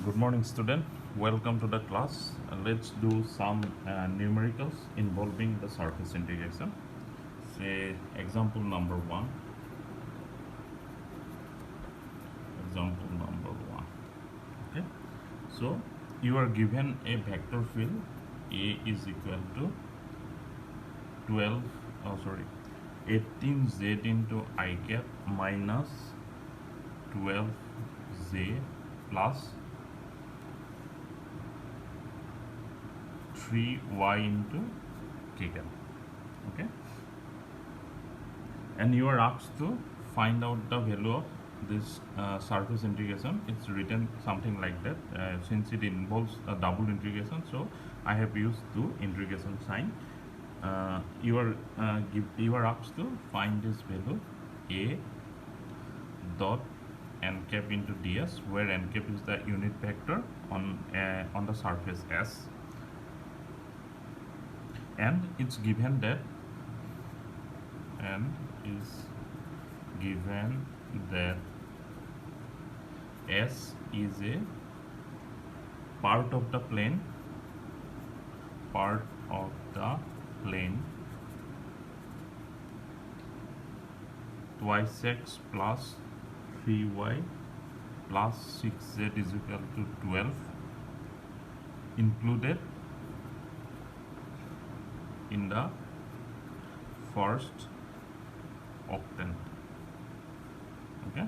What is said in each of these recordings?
Good morning, student. Welcome to the class. Let's do some numericals involving the surface integration. Say example number one. Example number one. Okay. So you are given a vector field A is equal to 18z into I cap minus 12z plus 3y into k cap. Okay, and you are asked to find out the value of this surface integration. It's written something like that. Since it involves a double integration, so I have used the integration sign. You are asked to find this value a dot n cap into ds, where n cap is the unit vector on the surface S, and it's given that S is a part of the plane twice x plus 3y plus 6z is equal to 12 included in the first octant. Okay,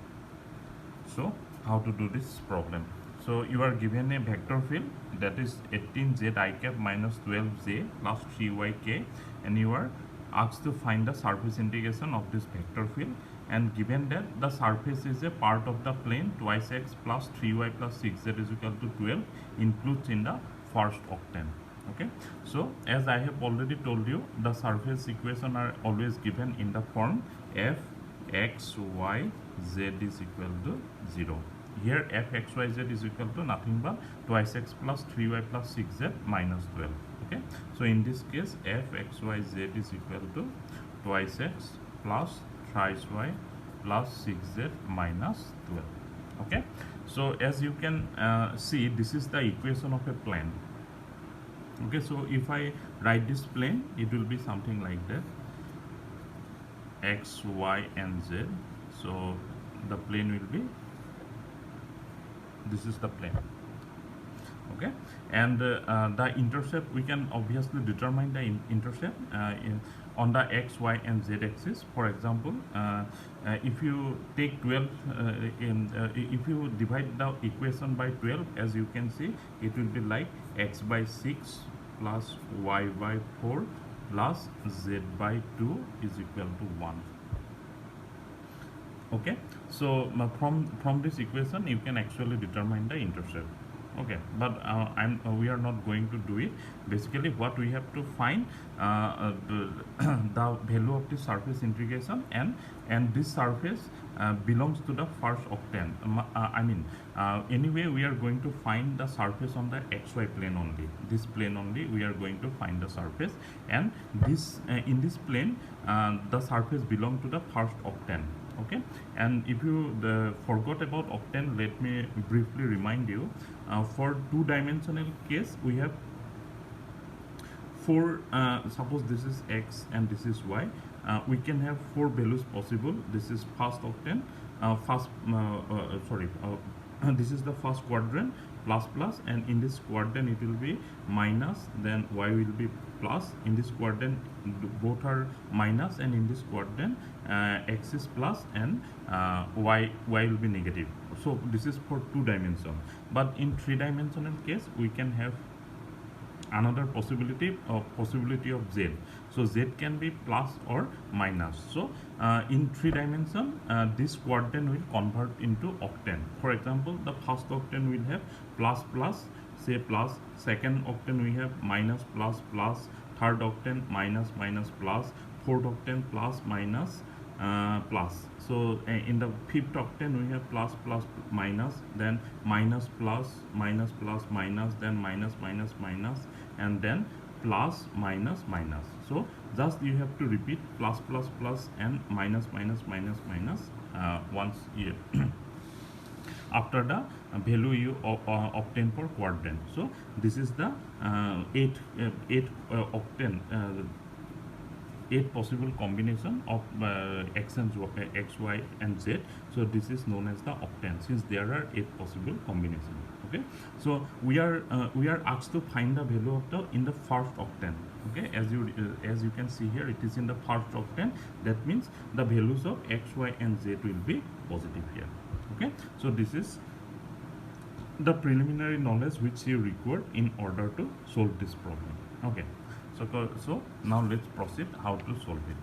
so how to do this problem? So you are given a vector field that is 18z I cap minus 12z plus 3yk, and you are asked to find the surface integration of this vector field, and given that the surface is a part of the plane twice x plus 3y plus 6z is equal to 12 includes in the first octant. Okay, so as I have already told you, the surface equation are always given in the form f x y z is equal to 0. Here f x y z is equal to nothing but twice x plus 3y plus 6z minus 12. Okay, so in this case f x y z is equal to twice x plus thrice y plus 6z minus 12. Okay, so as you can see, this is the equation of a plane. Okay, so if I write this plane, it will be something like that, x, y and z. So the plane will be, this is the plane. Okay, and the intercept, we can obviously determine the intercept on the x, y and z axis. For example, if you take 12, if you divide the equation by 12, as you can see, it will be like x by 6 plus y by 4 plus z by 2 is equal to 1. Okay, so from this equation you can actually determine the intercept. Okay, but we are not going to do it. Basically what we have to find the value of the surface integration, and this surface belongs to the first octant. Anyway we are going to find the surface on the xy plane only. This plane only we are going to find the surface, and this in this plane the surface belongs to the first octant. Okay, and if you forgot about octant, let me briefly remind you. For two-dimensional case, we have four. Suppose this is x and this is y. We can have four values possible. This is first octant. This is the first quadrant, plus, and in this quadrant it will be minus, then y will be plus. In this quadrant both are minus, and in this quadrant x is plus and y will be negative. So this is for two dimension, but in three-dimensional case we can have another possibility of z. So z can be plus or minus. So in three dimension this quadrant will convert into octant. For example, the first octant will have plus, say plus. Second octant we have minus, plus. Third octant minus, plus. Fourth octant plus, minus, plus. So in the fifth octant we have plus, minus, then minus, minus, then minus, and then plus, minus. So just you have to repeat plus, and minus once you after the value you obtain for quadrant. So this is the 8 octane 8 possible combination of x and x, y and z. So this is known as the octane, since there are 8 possible combinations. Okay, so we are asked to find the value of the in the first octane. Okay, as you can see here, it is in the first octane. That means the values of x, y and z will be positive here. Okay, so this is the preliminary knowledge which you require in order to solve this problem. Okay, so now let's proceed how to solve it.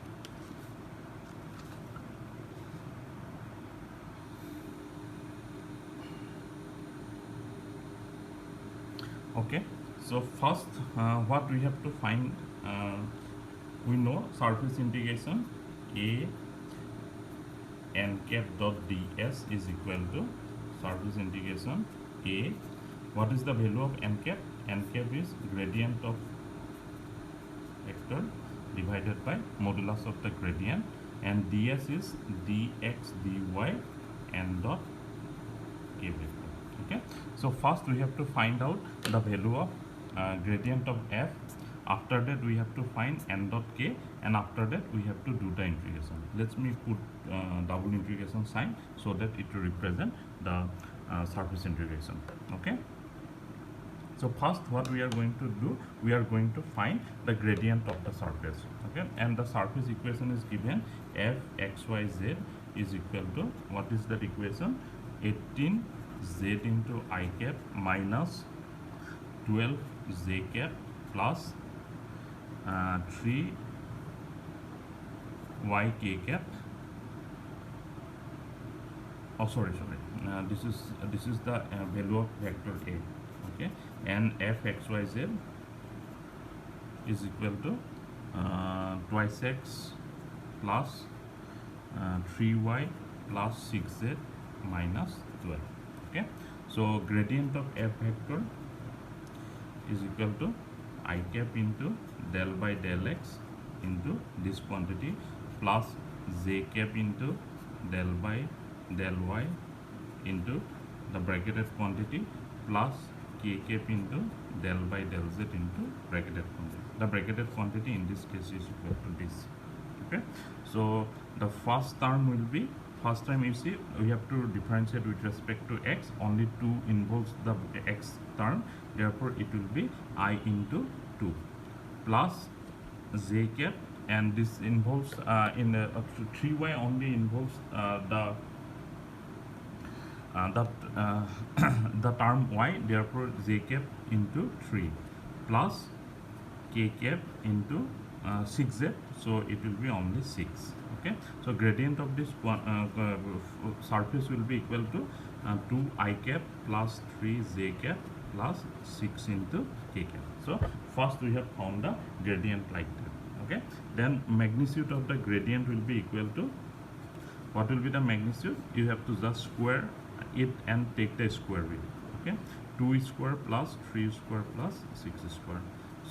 Okay, so first what we have to find, we know surface integration a n cap dot ds is equal to surface integration a. What is the value of n cap? N cap is gradient of vector divided by modulus of the gradient, and ds is dx dy n dot k vector. Okay, so first we have to find out the value of gradient of f. After that we have to find n dot k, and after that we have to do the integration. Let me put double integration sign so that it will represent the surface integration. Okay, so first what we are going to do, we are going to find the gradient of the surface. Okay, and the surface equation is given f x y z is equal to, what is that equation? 18 z into I cap minus 12 z cap plus 3 y k cap. Oh, sorry. This is the value of vector a. Okay, and f x y z is equal to twice x plus 3y plus 6z minus 12. Okay, so gradient of f vector is equal to I cap into del by del x into this quantity plus j cap into del by del y into the bracketed quantity plus k cap into del by del z into bracketed quantity. The bracketed quantity in this case is equal to this. Okay, so the first term will be, first time you see we have to differentiate with respect to x, only 2 involves the x term, therefore it will be I into 2 plus j cap, and this involves in the 3y only involves the term y, therefore j cap into 3 plus k cap into 6z, so it will be only 6. Okay, so gradient of this surface will be equal to 2 I cap plus 3 j cap plus 6 into k cap. So first we have found the gradient like that. Okay, then magnitude of the gradient will be equal to, what will be the magnitude? You have to just square it and take the square root. Okay, 2 square plus 3 square plus 6 square.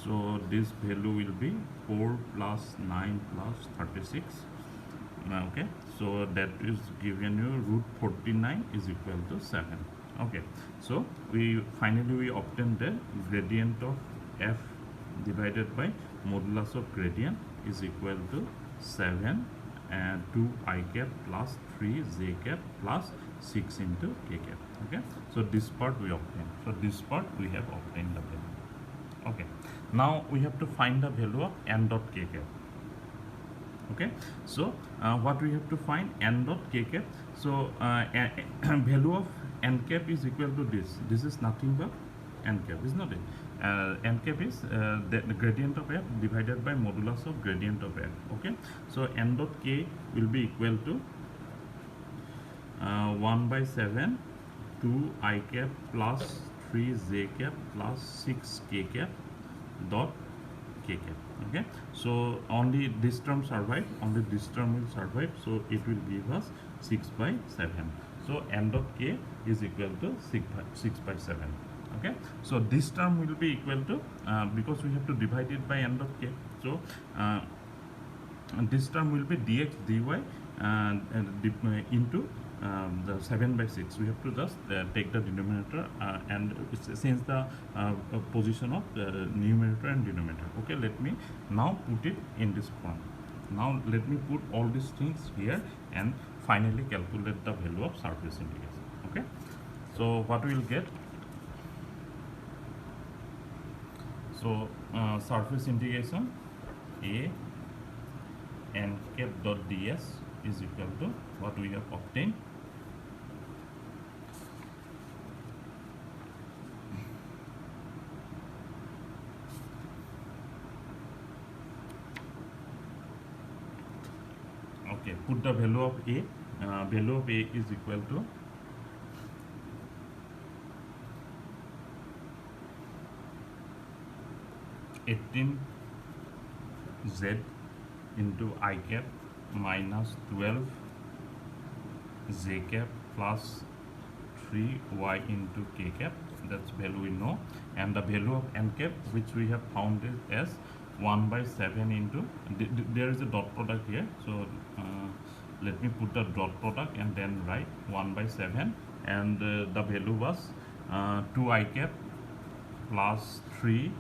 So this value will be 4 plus 9 plus 36. Okay, so that is given you root 49 is equal to 7. Okay, so we finally obtain the gradient of f divided by modulus of gradient is equal to 7 and 2 I cap plus 3 j cap plus 6 into k cap. Okay, so this part we obtain. So this part we have obtained the value. Okay, now we have to find the value of n dot k cap. Okay, so what we have to find, n dot k cap. So value of n cap is equal to this. This is nothing but n cap, is not it? N cap is the gradient of f divided by modulus of gradient of f. Okay, so n dot k will be equal to 1 by 7 2 I cap plus 3 j cap plus 6 k cap dot k cap. Okay, so only this term survive, only this term will survive, so it will give us 6 by 7. So n dot k is equal to 6 by 7. Okay, so this term will be equal to, because we have to divide it by n dot k, so this term will be dx dy into the 7 by 6, we have to just take the denominator and change the position of the numerator and denominator. Okay, let me now put it in this form. Now let me put all these things here and finally calculate the value of surface integration. Okay, so what we will get, so surface integration a n cap dot ds is equal to what we have obtained, okay, put the value of a, value of a is equal to 18 z into I cap minus 12 j cap plus 3y into k cap. That's value we know, and the value of n cap, which we have found it as 1 by 7 into, there is a dot product here, so let me put the dot product and then write 1 by 7, and the value was 2 I cap plus 3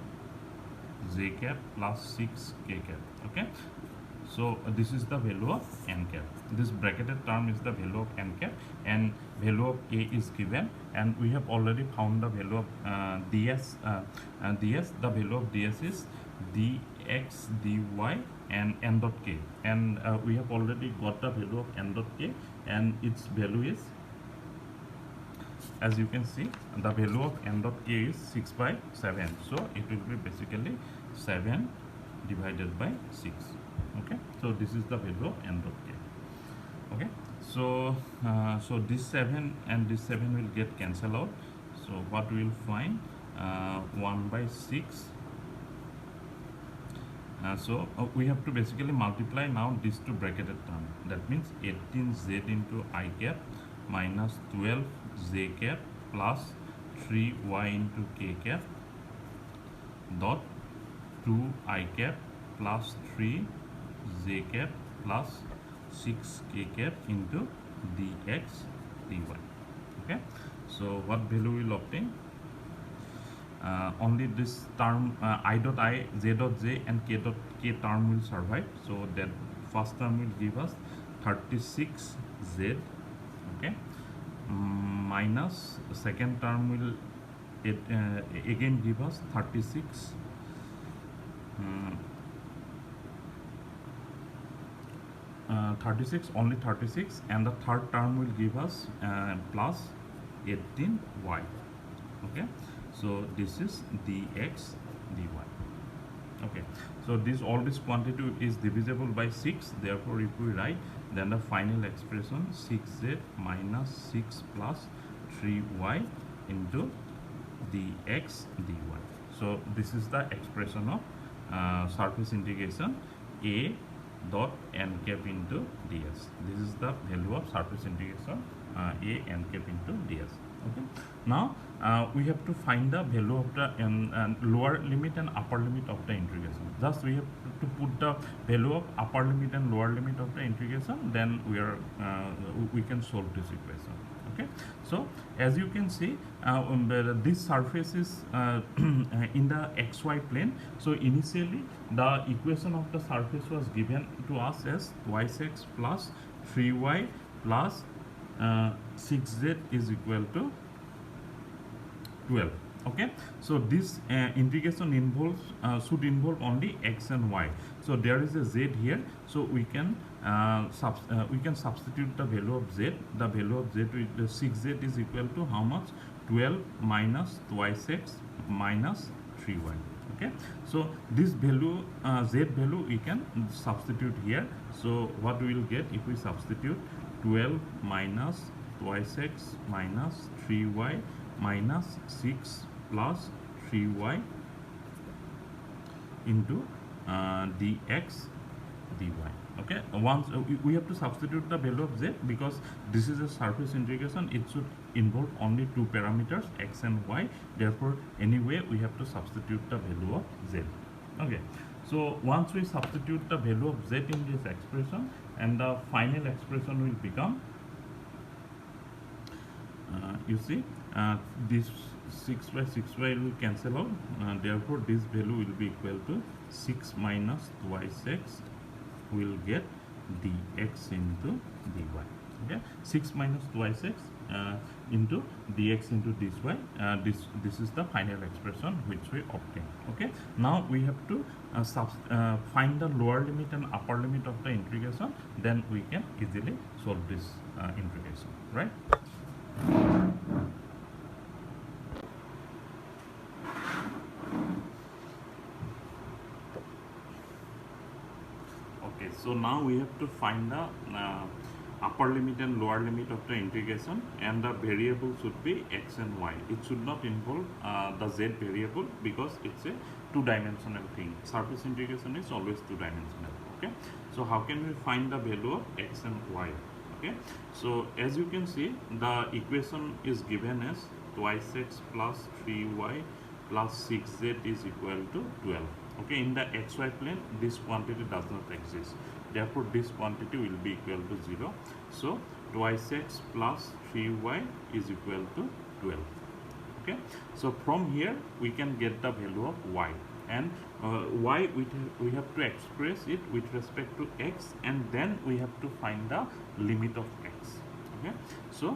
j cap plus 6 k cap. Okay, so this is the value of n cap. This bracketed term is the value of n cap, and value of a is given, and we have already found the value of ds. The value of ds is dx dy and n dot k, and we have already got the value of n dot k, and its value is, as you can see, the value of n dot k is 6 by 7, so it will be basically 7 divided by 6. Okay, so this is the value of n dot k. Okay, so so this 7 and this 7 will get cancelled out, so what we will find, 1 by 6. So we have to basically multiply now these two bracketed terms. That means 18z into I cap minus 12j cap plus 3y into k cap dot 2I cap plus 3j cap plus 6k cap into dx dy. Okay, so what value we will obtain? Only this term I dot I, j dot j and k dot k term will survive, so that first term will give us 36z. Okay, minus second term will again give us 36 36, only 36, and the third term will give us plus 18y. Okay, so this is dx dy. Okay, so this, all this quantity is divisible by 6, therefore if we write, then the final expression 6z minus 6 plus 3y into dx dy. So this is the expression of surface integration a dot n cap into ds. This is the value of surface integration a n cap into ds. Okay, now we have to find the value of the lower limit and upper limit of the integration. Thus we have to put the value of upper limit and lower limit of the integration, then we can solve this equation. Okay, so as you can see, this surface is in the xy plane. So initially the equation of the surface was given to us as twice x plus 3y plus 6z is equal to 12. Okay, so this integration involves should involve only x and y. So there is a z here, so we can substitute the value of z. The value of z with the 6z is equal to how much? 12 minus twice x minus 3y. Okay, so this value z value we can substitute here. So what we will get if we substitute 12 minus twice x minus 3y minus 6 plus 3y into dx dy. Okay, once we have to substitute the value of z, because this is a surface integration, it should involve only two parameters x and y, therefore anyway we have to substitute the value of z. Okay, so once we substitute the value of z in this expression, and the final expression will become you see, this 6 by 6 by will cancel out, therefore this value will be equal to 6 minus twice x will get dx into dy. Okay, 6 minus twice x into dx into dy. This is the final expression which we obtain. Okay, now we have to find the lower limit and upper limit of the integration, then we can easily solve this integration, right? Okay, so now we have to find the upper limit and lower limit of the integration, and the variable should be x and y. It should not involve the z variable because it's a two-dimensional thing. Surface integration is always two-dimensional. Okay, so how can we find the value of x and y? Okay, so as you can see, the equation is given as twice x plus 3y plus 6z is equal to 12. Okay, in the xy plane this quantity does not exist, therefore this quantity will be equal to 0. So twice x plus 3y is equal to 12. Okay, so from here we can get the value of y, and y we have to express it with respect to x, and then we have to find the limit of x. Okay, so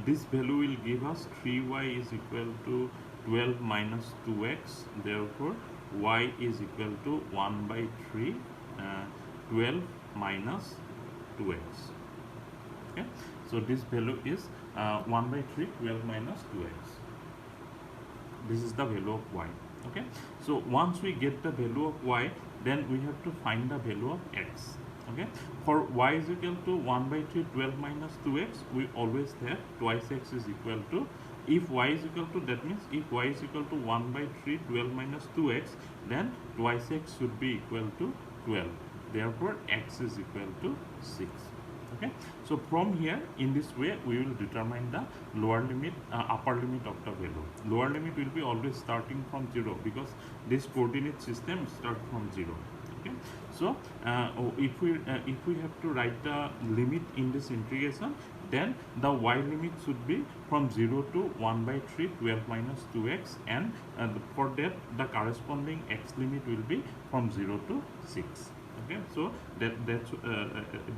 this value will give us 3y is equal to 12 minus 2x, therefore y is equal to 1 by 3 12 minus 2x. Okay, so this value is 1 by 3 12 minus 2x. This is the value of y. Okay, so once we get the value of y, then we have to find the value of x. Okay, for y is equal to 1 by 3 12 minus 2x, we always have twice x is equal to, if y is equal to, that means if y is equal to 1 by 3 12 minus 2x, then twice x should be equal to 12, therefore x is equal to 6. Okay, so from here, in this way we will determine the lower limit, upper limit of the value. Lower limit will be always starting from 0 because this coordinate system starts from 0. Okay, so if we have to write the limit in this integration, then the y limit should be from 0 to 1 by 3 12 minus 2x, and for that the corresponding x limit will be from 0 to 6. Okay, so that's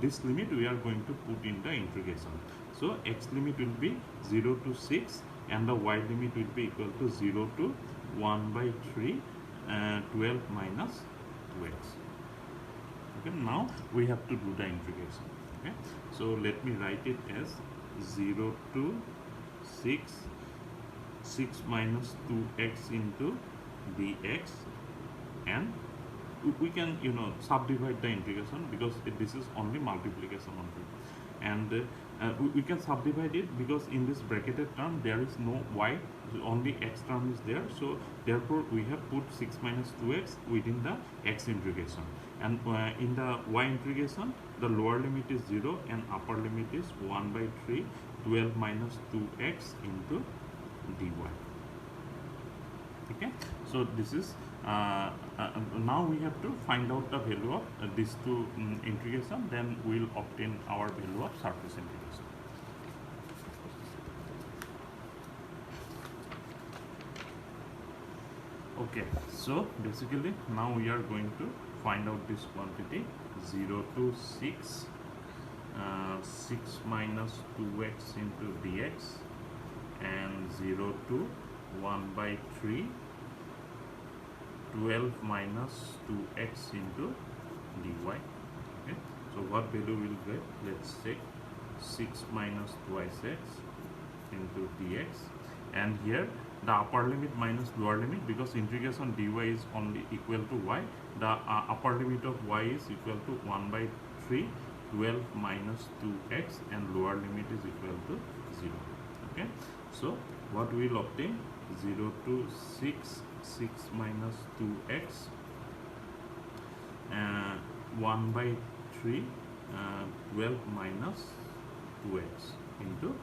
this limit we are going to put in the integration. So x limit will be 0 to 6, and the y limit will be equal to 0 to 1 by 3 12 minus 2x. Okay, now we have to do the integration. Okay, so let me write it as 0 to 6 minus 2x into dx, and we can subdivide the integration because this is only multiplication only, and we can subdivide it because in this bracketed term there is no y, only x term is there, so therefore we have put 6 minus 2x within the x integration, and in the y integration the lower limit is 0 and upper limit is 1 by 3 12 minus 2x into dy. Okay, so this is now we have to find out the value of these two integration, then we will obtain our value of surface integration. Okay, so basically now we are going to find out this quantity 0 to 6 6 minus 2x into dx, and 0 to 1 by 3 12 minus 2x into dy. Okay, so what value will get? Let's check. 6 minus twice x into dx, and here the upper limit minus lower limit, because integration dy is only equal to y, the upper limit of y is equal to 1 by 3 12 minus 2x, and lower limit is equal to 0. Okay, so what we will obtain? 0 to 6 minus 2x, 1 by 3 12 minus 2x into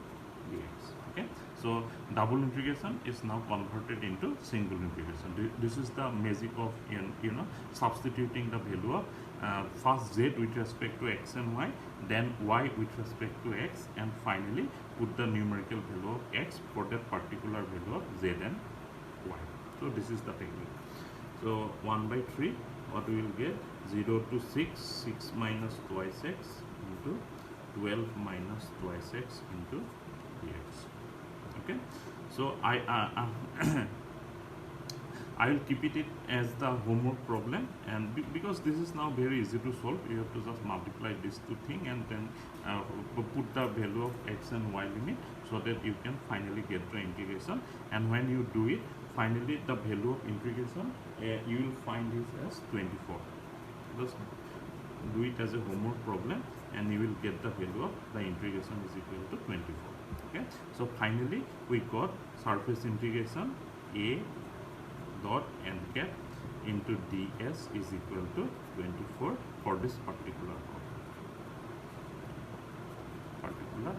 dx. Okay, so double integration is now converted into single integration. This is the magic of substituting the value of first z with respect to x and y, then y with respect to x, and finally put the numerical value of x for that particular value of z and y. So this is the technique. So 1 by 3, what we will get? 0 to 6, 6 minus twice x into 12 minus twice x into dx. Okay, so I will keep it as the homework problem, and because this is now very easy to solve, you have to just multiply these two things and then put the value of x and y limit so that you can finally get the integration. And when you do it, finally the value of integration you will find it as 24. Just do it as a homework problem and you will get the value of the integration is equal to 24. Okay, so finally we got surface integration a dot n cap into ds is equal to 24 for this particular problem.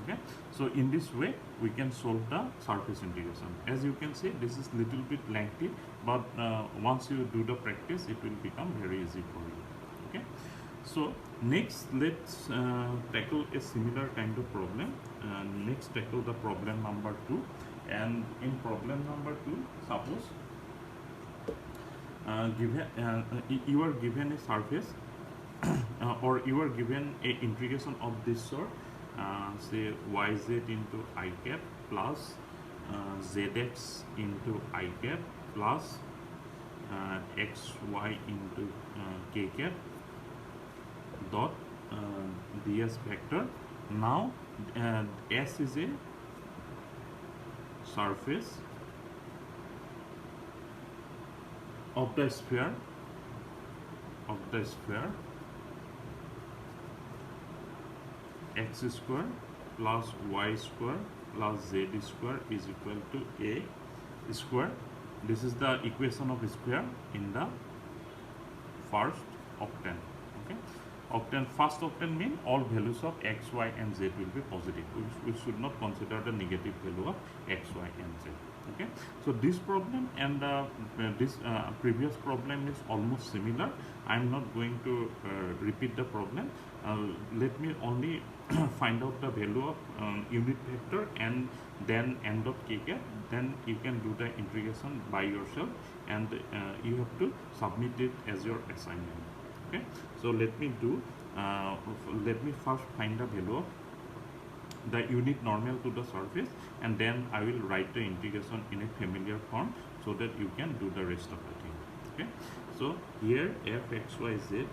Okay, so in this way we can solve the surface integration. As you can see, this is little bit lengthy, but once you do the practice, it will become very easy for you. Okay, so next let's tackle a similar kind of problem. Next tackle the problem number 2, and in problem number 2, suppose you are given a surface or you are given a integration of this sort, say yz into I cap plus zx into I cap plus xy into k cap dot ds vector. Now S is a surface of the sphere x square plus y square plus z square is equal to a square. This is the equation of square in the first octane. Okay, octane, first octane means all values of x, y and z will be positive. We should not consider the negative value of x, y and z. Okay, so this problem and this previous problem is almost similar. I am not going to repeat the problem. Let me only find out the value of unit vector and then n dot k cap. Then you can do the integration by yourself, and you have to submit it as your assignment. Okay, so let me first find the value of the unit normal to the surface, and then I will write the integration in a familiar form so that you can do the rest of the thing. Okay, so here f x y z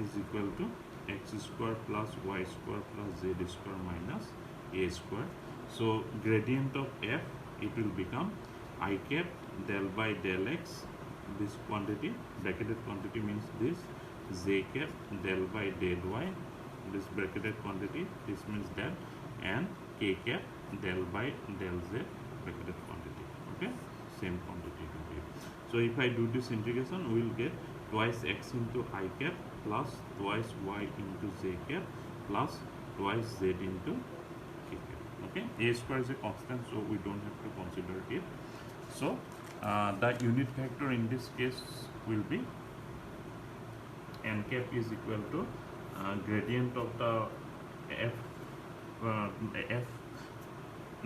is equal to x square plus y square plus z square minus a square. So gradient of f, it will become I cap del by del x, this quantity, bracketed quantity means this, z cap del by del y, this bracketed quantity, this means that, and k cap del by del z, bracketed quantity. Okay, same quantity here. So if I do this integration, we will get twice x into I cap plus twice y into z cap plus twice z into k cap. Okay, a square is a constant, so we don't have to consider it. So the unit vector in this case will be n cap is equal to gradient of the f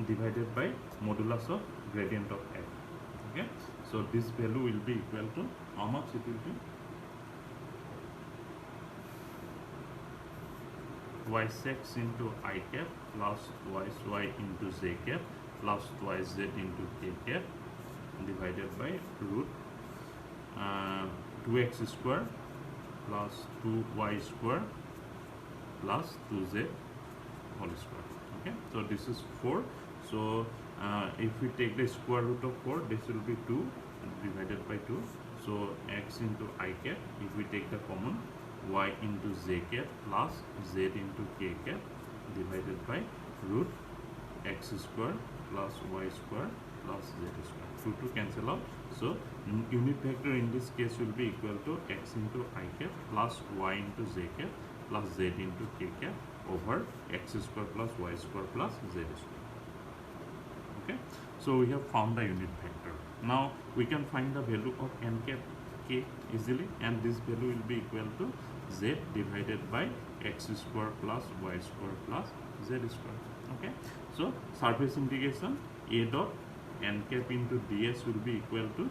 divided by modulus of gradient of f. Okay, so this value will be equal to how much? It will be twice x into I cap plus twice y into z cap plus twice z into k cap divided by root 2x square plus 2y square plus 2z whole square. Okay, so this is 4. So if we take the square root of 4, this will be 2 divided by 2. So x into I cap, if we take the common, y into z cap plus z into k cap divided by root x square plus y square plus z square. 2 to cancel out. So unit vector in this case will be equal to x into I cap plus y into z cap plus z into k cap over x square plus y square plus z square. Okay, so we have found the unit vector. Now we can find the value of n cap k easily, and this value will be equal to z divided by x square plus y square plus z square. Okay, so surface integration a dot n cap into ds will be equal to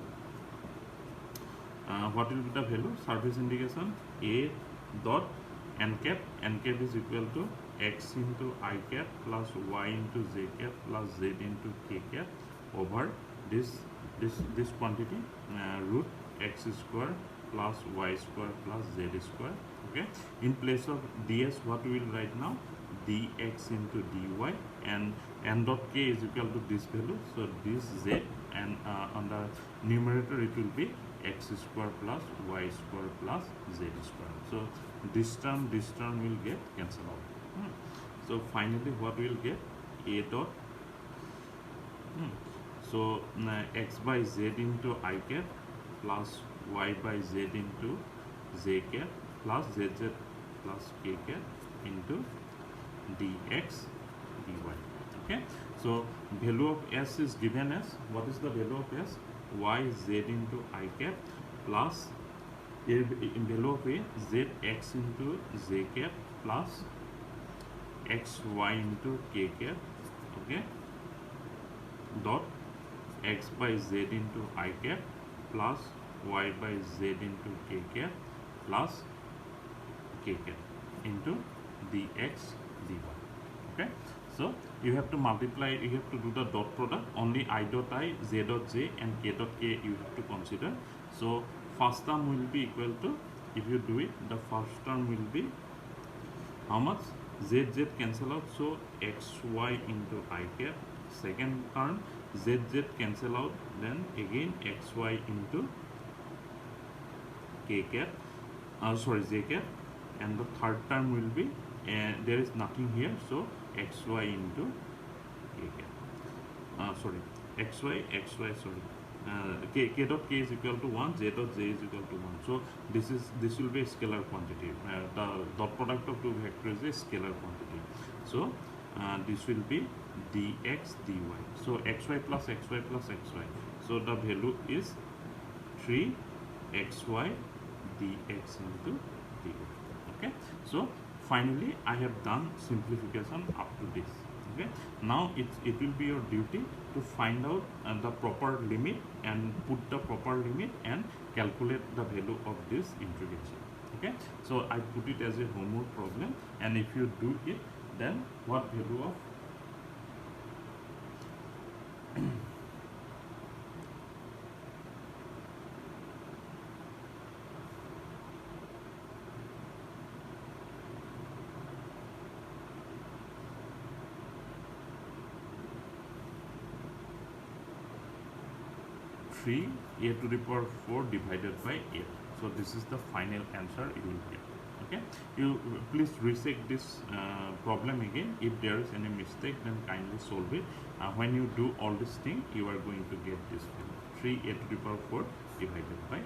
what will be the value? Surface integration a dot n cap is equal to x into I cap plus y into j cap plus z into k cap over this quantity root x square plus y square plus z square. Okay, in place of ds, what we will write now? Dx into dy, and n dot k is equal to this value, so this z, and on the numerator it will be x square plus y square plus z square. So this term will get cancelled out. So finally what we will get? A dot so x by z into I cap plus y by z into j cap plus zz plus k cap into dx dy. Okay, so value of s is given as, what is the value of s? Y z into I cap plus in value of a z x into j cap plus x y into k cap. Okay, dot x by z into I cap plus y by z into k cap plus k cap into dx dy. Okay, so you have to multiply, you have to do the dot product. Only I dot I, z dot j and k dot k you have to consider. So first term will be equal to, if you do it, the first term will be how much? Z cancel out, so xy into I cap. Second term z cancel out, then again xy into k cap, j cap, and the third term will be there is nothing here, so xy into k cap. K dot k is equal to 1, z dot j is equal to 1. So this will be a scalar quantity. The dot product of two vectors is a scalar quantity. So this will be dx dy. So xy plus xy plus xy. So the value is 3xy dx into dy. Okay. So finally I have done simplification up to this. Okay, now it will be your duty to find out the proper limit and put the proper limit and calculate the value of this integration. Okay, so I put it as a homework problem, and if you do it, then what value of 3 a to the power 4 divided by 8. So this is the final answer you will get. Okay, you please recheck this problem again. If there is any mistake, then kindly solve it. When you do all this thing, you are going to get this value, 3 a to the power 4 divided by 8.